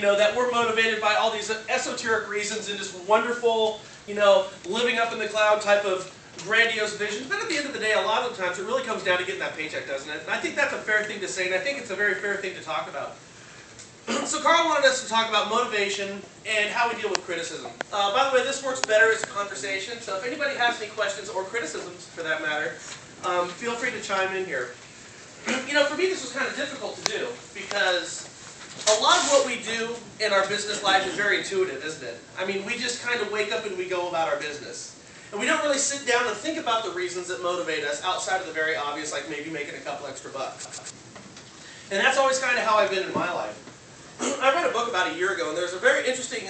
that we're motivated by all these esoteric reasons and just wonderful, living up in the cloud type of grandiose visions. But at the end of the day, a lot of the times it really comes down to getting that paycheck, doesn't it? And I think that's a fair thing to say, and I think it's a very fair thing to talk about. So Carl wanted us to talk about motivation and how we deal with criticism. By the way, this works better as a conversation, so if anybody has any questions or criticisms for that matter, feel free to chime in here. For me this was kind of difficult to do because a lot of what we do in our business life is very intuitive, isn't it? I mean, we just kind of wake up and we go about our business. And we don't really sit down and think about the reasons that motivate us outside of the very obvious, like maybe making a couple extra bucks. And that's always kind of how I've been in my life. I read a book about a year ago, and there's a very interesting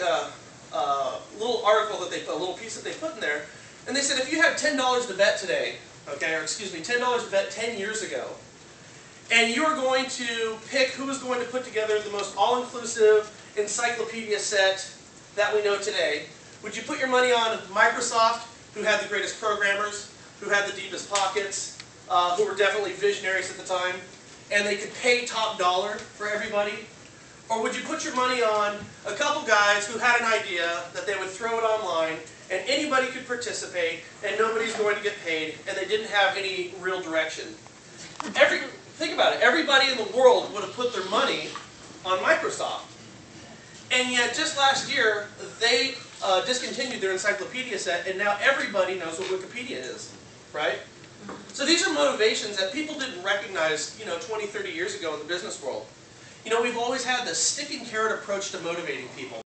little article that a little piece that they put in there. And they said if you had $10 to bet today, okay, or excuse me, $10 to bet 10 years ago, and you were going to pick who was going to put together the most all-inclusive encyclopedia set that we know today, would you put your money on Microsoft, who had the greatest programmers, who had the deepest pockets, who were definitely visionaries at the time, and they could pay top dollar for everybody? Or would you put your money on a couple guys who had an idea that they would throw it online and anybody could participate and nobody's going to get paid and they didn't have any real direction? Think about it. Everybody in the world would have put their money on Microsoft. And yet just last year they discontinued their encyclopedia set and now everybody knows what Wikipedia is, right? So these are motivations that people didn't recognize 20, 30 years ago in the business world. We've always had this stick and carrot approach to motivating people.